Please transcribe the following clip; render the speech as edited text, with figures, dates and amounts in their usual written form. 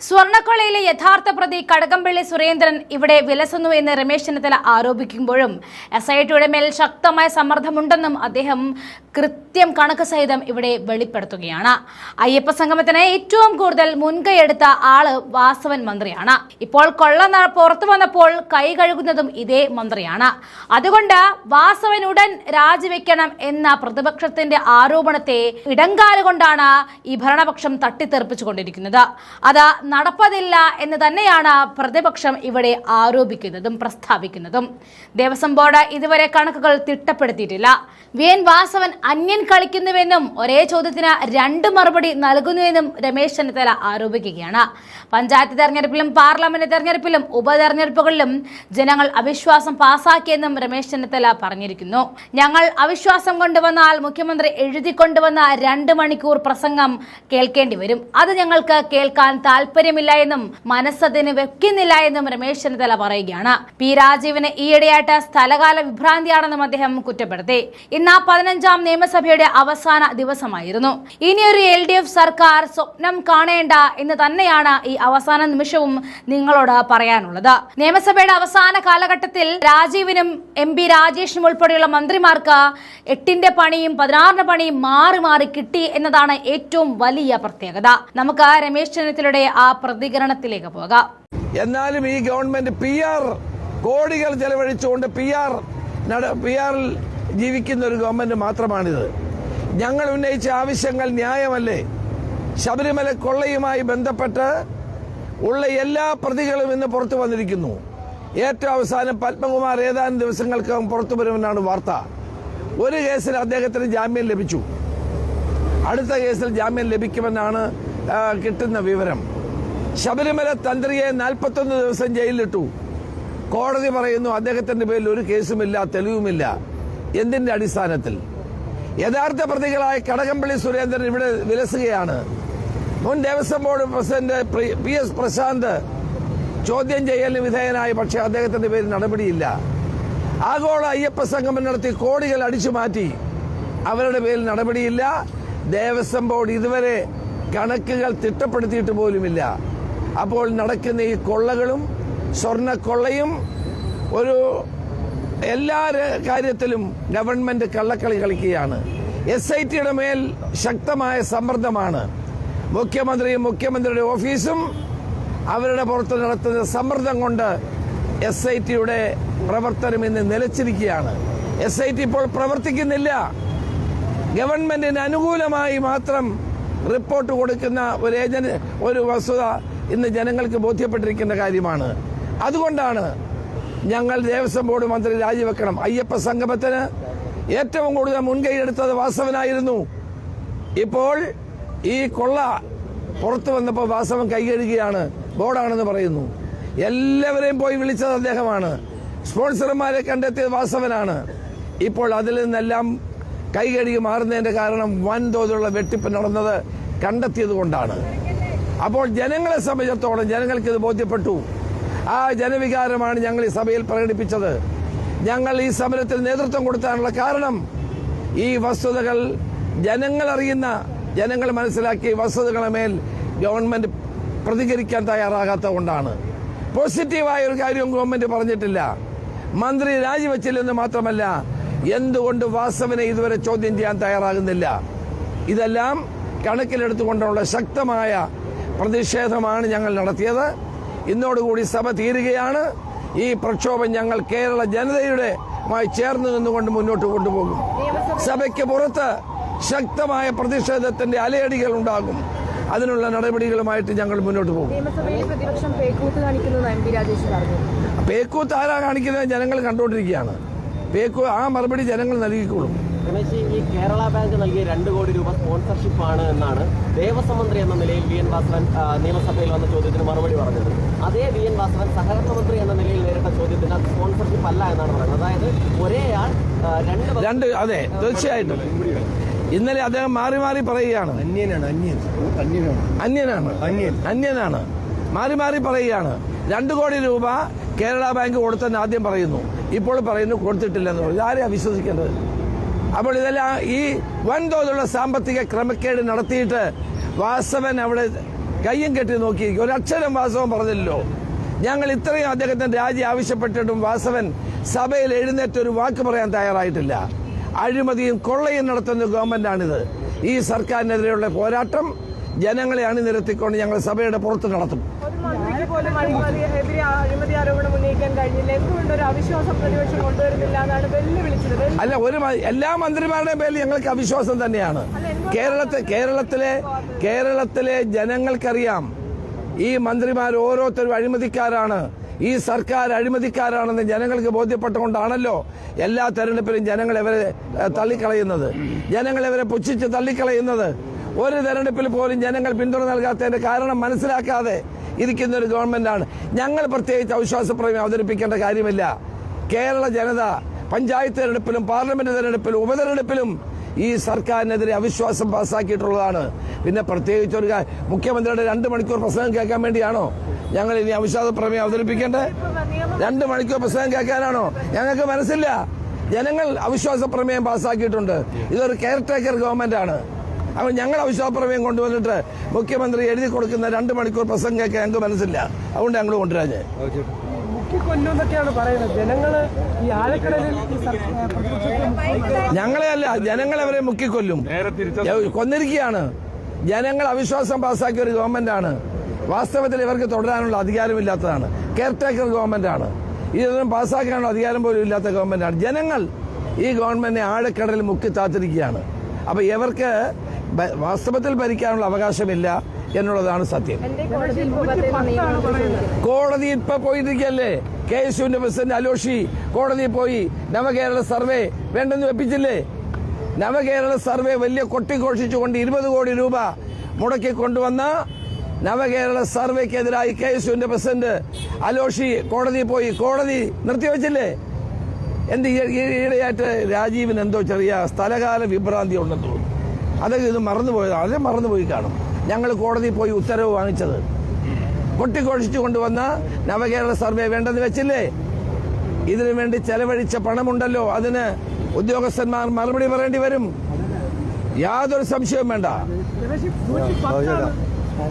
സ്വർണ്ണക്കൊള്ളയിലെ യഥാർത്ഥ പ്രതി കടകംപള്ളി സുരേന്ദ്രൻ ഇവിടെ വിലസുന്നുവെന്ന് രമേശ് ചെന്നിത്തല ആരോപിക്കുമ്പോഴും SITയുടെ മേൽ ശക്തമായ സമ്മർദ്ദമുണ്ടെന്നും അദ്ദേഹം കൃത്യം കണക്ക് സഹിതം ഇവിടെ വെളിപ്പെടുത്തുകയാണ്. അയ്യപ്പ സംഗമത്തിന് ഏറ്റവും കൂടുതൽ മുൻകൈയെടുത്ത ആള് വാസവൻ മന്ത്രിയാണ്. ഇപ്പോൾ കൊള്ള പുറത്തു വന്നപ്പോൾ കൈ കഴുകുന്നതും ഇതേ മന്ത്രിയാണ്. അതുകൊണ്ട് വാസവൻ ഉടൻ രാജിവെക്കണം എന്ന പ്രതിപക്ഷത്തിന്റെ ആരോപണത്തെ ഇടങ്കാലുകൊണ്ടാണ് ഈ ഭരണപക്ഷം തട്ടിത്തെറിപ്പിച്ചുകൊണ്ടിരിക്കുന്നത്. അത് നടപ്പതില്ല എന്ന് തന്നെയാണ് പ്രതിപക്ഷം ഇവിടെ ആരോപിക്കുന്നതും പ്രസ്താവിക്കുന്നതും. ദേവസ്വം ബോർഡ് ഇതുവരെ കണക്കുകൾ തിട്ടപ്പെടുത്തിയിട്ടില്ല. VN വാസവൻ അന്യൻ കളിക്കുന്നുവെന്നും ഒരേ ചോദ്യത്തിന് 2 മറുപടി നൽകുന്നുവെന്നും രമേശ് ചെന്നിത്തല ആരോപിക്കുകയാണ്. പഞ്ചായത്ത് തെരഞ്ഞെടുപ്പിലും പാർലമെന്റ് തെരഞ്ഞെടുപ്പിലും ഉപതെരഞ്ഞെടുപ്പുകളിലും ജനങ്ങൾ അവിശ്വാസം പാസാക്കിയെന്നും രമേശ് ചെന്നിത്തല പറഞ്ഞിരിക്കുന്നു. ഞങ്ങൾ അവിശ്വാസം കൊണ്ടുവന്നാൽ മുഖ്യമന്ത്രി എഴുതിക്കൊണ്ടുവന്ന 2 മണിക്കൂർ പ്രസംഗം കേൾക്കേണ്ടി വരും. അത് ഞങ്ങൾക്ക് കേൾക്കാൻ താല്പര്യമില്ല എന്നും മനസ്സതിന് വെക്കുന്നില്ല എന്നും രമേശ് ചെന്നിത്തല പറയുകയാണ്. P രാജീവിന് ഈയിടെയായിട്ട് സ്ഥലകാല വിഭ്രാന്തിയാണെന്നും അദ്ദേഹം കുറ്റപ്പെടുത്തി. ഇന്ന് 15ാം നിയമസഭയുടെ അവസാന ദിവസമായിരുന്നു. ഇനിയൊരു LDF സർക്കാർ സ്വപ്നം കാണേണ്ട എന്ന് തന്നെയാണ് ഈ അവസാന നിമിഷവും നിങ്ങളോട് പറയാനുള്ളത്. നിയമസഭയുടെ അവസാന കാലഘട്ടത്തിൽ രാജീവിനും MP രാജേഷിനും ഉൾപ്പെടെയുള്ള മന്ത്രിമാർക്ക് 8ന്റെ പണിയും 16ന്റെ പണിയും മാറി മാറി കിട്ടി എന്നതാണ് ഏറ്റവും വലിയ പ്രത്യേകത. നമുക്ക് രമേശ് ചെന്നിത്തലയുടെ ആ പ്രതികരണത്തിലേക്ക് പോകാം. എന്നാലും ഈ ഗവൺമെന്റ് PR കോടികൾ ചെലവഴിച്ചുകൊണ്ട് PR ജീവിക്കുന്ന ഒരു ഗവൺമെന്റ് മാത്രമാണിത്. ഞങ്ങൾ ഉന്നയിച്ച ആവശ്യങ്ങൾ ന്യായമല്ലേ? ശബരിമല കൊള്ളയുമായി ബന്ധപ്പെട്ട് ഉള്ള എല്ലാ പ്രതികളും ഇന്ന് പുറത്തു വന്നിരിക്കുന്നു. ഏറ്റവും അവസാനം പത്മകുമാർ ഏതാനും ദിവസങ്ങൾക്കകം പുറത്തു വരുമെന്നാണ് വാർത്ത. ഒരു കേസിൽ അദ്ദേഹത്തിന് ജാമ്യം ലഭിച്ചു. അടുത്ത കേസിൽ ജാമ്യം ലഭിക്കുമെന്നാണ് കിട്ടുന്ന വിവരം. ശബരിമല തന്ത്രിയെ 41 ദിവസം ജയിലിലിട്ടു. കോടതി പറയുന്നു അദ്ദേഹത്തിന്റെ പേരിൽ ഒരു കേസുമില്ല, തെളിവുമില്ല. എന്തിന്റെ അടിസ്ഥാനത്തിൽ? യഥാർത്ഥ പ്രതികളായ കടകംപള്ളി സുരേന്ദ്രൻ ഇവിടെ വിലസുകയാണ്. മുൻ Devaswom board president PS Prasanth ചോദ്യം ചെയ്യലിന് വിധേയനായി. പക്ഷേ അദ്ദേഹത്തിന്റെ പേരിൽ നടപടിയില്ല. ആഗോള അയ്യപ്പ സംഗമം നടത്തി കോടികൾ അടിച്ചു മാറ്റി. അവരുടെ പേരിൽ നടപടിയില്ല. ദേവസ്വം ബോർഡ് ഇതുവരെ കണക്കുകൾ തിട്ടപ്പെടുത്തിയിട്ട് പോലുമില്ല. അപ്പോൾ നടക്കുന്ന ഈ കൊള്ളകളും സ്വർണ്ണക്കൊള്ളയും ഒരു എല്ലാ കാര്യത്തിലും ഗവൺമെന്റ് കള്ളക്കളി കളിക്കുകയാണ്. SITയുടെ മേൽ ശക്തമായ സമ്മർദ്ദമാണ്. മുഖ്യമന്ത്രിയും മുഖ്യമന്ത്രിയുടെ ഓഫീസും അവരുടെ പുറത്ത് നടത്തുന്ന സമ്മർദ്ദം കൊണ്ട് SITയുടെ പ്രവർത്തനം ഇന്ന് നിലച്ചിരിക്കുകയാണ്. SIT ഇപ്പോൾ പ്രവർത്തിക്കുന്നില്ല. ഗവൺമെന്റിന് അനുകൂലമായി മാത്രം റിപ്പോർട്ട് കൊടുക്കുന്ന ഒരു വസ്തുത ഇന്ന് ജനങ്ങൾക്ക് ബോധ്യപ്പെട്ടിരിക്കുന്ന കാര്യമാണ്. അതുകൊണ്ടാണ് ഞങ്ങൾ ദേവസ്വം ബോർഡ് മന്ത്രി രാജിവെക്കണം. അയ്യപ്പ സംഗമത്തിന് ഏറ്റവും കൂടുതൽ മുൻകൈ എടുത്തത് വാസവനായിരുന്നു. ഇപ്പോൾ ഈ കൊള്ള പുറത്തു വന്നപ്പോൾ വാസവൻ കൈകഴുകുകയാണ്, ബോർഡാണെന്ന് പറയുന്നു. എല്ലാവരെയും പോയി വിളിച്ചത് അദ്ദേഹമാണ്. സ്പോൺസർമാരെ കണ്ടെത്തിയത് വാസവനാണ്. ഇപ്പോൾ അതിൽ നിന്നെല്ലാം കൈകഴുകി മാറുന്നതിന്റെ കാരണം വൻതോതിലുള്ള വെട്ടിപ്പ് നടന്നത് കണ്ടെത്തിയത് കൊണ്ടാണ്. അപ്പോൾ ജനങ്ങളെ സംബന്ധിച്ചിടത്തോളം ജനങ്ങൾക്ക് ഇത് ബോധ്യപ്പെട്ടു. ആ ജനവികാരമാണ് ഞങ്ങൾ ഈ സഭയിൽ പ്രകടിപ്പിച്ചത്. ഞങ്ങൾ ഈ സമരത്തിന് നേതൃത്വം കൊടുക്കാനുള്ള കാരണം ഈ വസ്തുതകൾ ജനങ്ങൾ മനസ്സിലാക്കിയ വസ്തുതകളുടെ മേൽ ഗവൺമെന്റ് പ്രതികരിക്കാൻ തയ്യാറാകാത്തത് കൊണ്ടാണ്. പോസിറ്റീവായ ഒരു കാര്യവും ഗവൺമെന്റ് പറഞ്ഞിട്ടില്ല. മന്ത്രി രാജിവെച്ചില്ലെന്ന് മാത്രമല്ല, എന്തുകൊണ്ട് വാസവനെ ഇതുവരെ ചോദ്യം ചെയ്യാൻ തയ്യാറാകുന്നില്ല? ഇതെല്ലാം കണക്കിലെടുത്തുകൊണ്ടുള്ള ശക്തമായ പ്രതിഷേധമാണ് ഞങ്ങൾ നടത്തിയത്. ഇന്നോടുകൂടി സഭ തീരുകയാണ്. ഈ പ്രക്ഷോഭം ഞങ്ങൾ കേരള ജനതയുടെ ചേർന്ന് നിന്നുകൊണ്ട് മുന്നോട്ട് കൊണ്ടുപോകും. സഭയ്ക്ക് പുറത്ത് ശക്തമായ പ്രതിഷേധത്തിന്റെ അലയടികൾ ഉണ്ടാകും. അതിനുള്ള നടപടികളുമായിട്ട് ഞങ്ങൾ മുന്നോട്ട് പോകും. പേക്കൂത്ത് ആരാ കാണിക്കുന്നത്? ജനങ്ങൾ കണ്ടുകൊണ്ടിരിക്കുകയാണ്. ആ മറുപടി ജനങ്ങൾ നൽകിക്കോളും. ഈ കേരള ബാങ്ക് നൽകിയ 2 കോടി രൂപ സ്പോൺസർഷിപ്പ് ആണ് എന്നാണ് ദേവസ്വം മന്ത്രി എന്ന നിലയിൽ VN വാസവൻ നിയമസഭയിൽ വന്ന ചോദ്യത്തിന് മറുപടി പറഞ്ഞത്. അതേ VN വാസവൻ സഹകരണ മന്ത്രി എന്ന നിലയിൽ നേരിട്ട ചോദ്യത്തിന് അത് സ്പോൺസർഷിപ്പ് അല്ല എന്നാണ് പറയുന്നത്. അതായത് ഒരേയാൾ അതെ, തീർച്ചയായിട്ടും. ഇന്നലെ അദ്ദേഹം മാറി മാറി പറയുകയാണ്. അന്യനാണ് മാറി മാറി പറയുകയാണ്. 2 കോടി രൂപ കേരള ബാങ്ക് കൊടുത്തെന്ന് ആദ്യം പറയുന്നു, ഇപ്പോൾ പറയുന്നു കൊടുത്തിട്ടില്ലെന്ന് പറഞ്ഞു. ആരെയാ വിശ്വസിക്കേണ്ടത്? അപ്പോൾ ഇതെല്ലാം ഈ വൻതോതിലുള്ള സാമ്പത്തിക ക്രമക്കേട് നടത്തിയിട്ട് വാസവൻ അവിടെ കയ്യും കെട്ടി നോക്കിയിരിക്കും. ഒരക്ഷരം വാസവൻ പറഞ്ഞില്ലല്ലോ. ഞങ്ങൾ ഇത്രയും അദ്ദേഹത്തിന്റെ രാജി ആവശ്യപ്പെട്ടിട്ടും വാസവൻ സഭയിൽ എഴുന്നേറ്റ് ഒരു വാക്ക് പറയാൻ തയ്യാറായിട്ടില്ല. അഴിമതിയും കൊള്ളയും നടത്തുന്ന ഗവൺമെന്റാണിത്. ഈ സർക്കാരിനെതിരെയുള്ള പോരാട്ടം ജനങ്ങളെ അണിനിരത്തിക്കൊണ്ട് ഞങ്ങൾ സഭയുടെ പുറത്ത് നടത്തും. അഴിമതി ആരോപണം ഉന്നയിക്കാൻ കഴിഞ്ഞില്ല, എന്തുകൊണ്ടൊരു അവിശ്വാസം പ്രതിപക്ഷം കൊണ്ടുവരുന്നില്ല എന്നാണ് വെല്ലുവിളിച്ചത്. അല്ല, എല്ലാ മന്ത്രിമാരുടെയും പേരിൽ ഞങ്ങൾക്ക് അവിശ്വാസം തന്നെയാണ്. കേരളത്തിലെ ജനങ്ങൾക്കറിയാം ഈ മന്ത്രിമാർ ഓരോരുത്തരും അഴിമതിക്കാരാണ്, ഈ സർക്കാർ അഴിമതിക്കാരാണെന്ന് ജനങ്ങൾക്ക് ബോധ്യപ്പെട്ടുകൊണ്ടാണല്ലോ എല്ലാ തെരഞ്ഞെടുപ്പിലും ജനങ്ങൾ ഇവരെ തള്ളിക്കളയുന്നത്, ജനങ്ങൾ ഇവരെ പുച്ഛിച്ച് തള്ളിക്കളയുന്നത്. ഒരു തെരഞ്ഞെടുപ്പിൽ പോലും ജനങ്ങൾ പിന്തുണ നൽകാത്തതിന്റെ കാരണം മനസ്സിലാക്കാതെ ഇരിക്കുന്ന ഒരു ഗവൺമെന്റാണ്. ഞങ്ങൾ പ്രത്യേകിച്ച് അവിശ്വാസ പ്രമേയം അവതരിപ്പിക്കേണ്ട കാര്യമില്ല. കേരള ജനത പഞ്ചായത്ത് തെരഞ്ഞെടുപ്പിലും പാർലമെന്റ് തെരഞ്ഞെടുപ്പിലും ഉപതെരഞ്ഞെടുപ്പിലും ഈ സർക്കാരിനെതിരെ അവിശ്വാസം പാസ്സാക്കിയിട്ടുള്ളതാണ്. പിന്നെ പ്രത്യേകിച്ച് ഒരു മുഖ്യമന്ത്രിയുടെ 2 മണിക്കൂർ പ്രസംഗം കേൾക്കാൻ വേണ്ടിയാണോ ഞങ്ങൾ ഇനി അവിശ്വാസ പ്രമേയം അവതരിപ്പിക്കേണ്ടത്? 2 മണിക്കൂർ പ്രസംഗം കേൾക്കാനാണോ? ഞങ്ങൾക്ക് മനസ്സില്ല. ജനങ്ങൾ അവിശ്വാസ പ്രമേയം പാസ്സാക്കിയിട്ടുണ്ട്. ഇതൊരു കെയർ ടേക്കർ ഗവൺമെന്റാണ്. അപ്പോൾ ഞങ്ങൾ അവിശ്വാസ പ്രമേയം കൊണ്ടുവന്നിട്ട് മുഖ്യമന്ത്രി എഴുതി കൊടുക്കുന്ന 2 മണിക്കൂർ പ്രസംഗം കേൾക്കാൻ ഞങ്ങൾക്ക് മനസ്സില്ല. അതുകൊണ്ട് ഞങ്ങൾ കൊണ്ടുവരാഞ്ഞ് മുക്കിക്കൊല്ലുന്നൊക്കെയാണ് പറയുന്നത്. ജനങ്ങള് ഈ ആഴക്കടലിൽ ഞങ്ങളെ അല്ല, ജനങ്ങളെ അവരെ മുക്കിക്കൊല്ലും, കൊന്നിരിക്കുകയാണ്. ജനങ്ങൾ അവിശ്വാസം പാസ്സാക്കിയ ഒരു ഗവൺമെന്റാണ്. വാസ്തവത്തിൽ ഇവർക്ക് തുടരാനുള്ള അധികാരമില്ലാത്തതാണ്. കെയർ ടേക്കർ ഗവൺമെന്റാണ്. ഇതൊന്നും പാസ്സാക്കാനുള്ള അധികാരം പോലും ഇല്ലാത്ത ഗവൺമെന്റാണ്. ജനങ്ങൾ ഈ ഗവൺമെന്റിനെ ആഴക്കടലിൽ മുക്കി താത്തിരിക്കുകയാണ്. അപ്പൊ ഇവർക്ക് വാസ്തവത്തിൽ ഭരിക്കാനുള്ള അവകാശമില്ല എന്നുള്ളതാണ് സത്യം. കോടതി ഇപ്പൊ പോയിരിക്കല്ലേ? KSUവിന്റെ പ്രസിഡന്റ് അലോഷി കോടതിയിൽ പോയി നവകേരള സർവേ വേണ്ടെന്ന് വെപ്പിച്ചില്ലേ? നവകേരള സർവേ വലിയ കൊട്ടിഘോഷിച്ചുകൊണ്ട് 20 കോടി രൂപ മുടക്കി കൊണ്ടുവന്ന നവകേരള സർവേക്കെതിരായി KSUവിന്റെ പ്രസിഡന്റ് അലോഷി കോടതിയിൽ പോയി. കോടതി നിർത്തിവെച്ചില്ലേ? എന്ത് ഈയിടെയായിട്ട് രാജീവിന് എന്തോ ചെറിയ സ്ഥലകാല വിഭ്രാന്തി ഉണ്ടെന്ന് തോന്നുന്നു. അതൊക്കെ ഇത് മറന്നുപോയതാണ്. അതേ മറന്നുപോയി കാണും. ഞങ്ങൾ കോടതിയിൽ പോയി ഉത്തരവ് വാങ്ങിച്ചത് കൊട്ടിഘോഷിച്ചു കൊണ്ടുവന്ന നവകേരള സർവേ വേണ്ടെന്ന് വെച്ചില്ലേ? ഇതിനു വേണ്ടി ചെലവഴിച്ച പണമുണ്ടല്ലോ, അതിന് ഉദ്യോഗസ്ഥന്മാർ മറുപടി പറയേണ്ടി വരും. യാതൊരു സംശയവും വേണ്ട.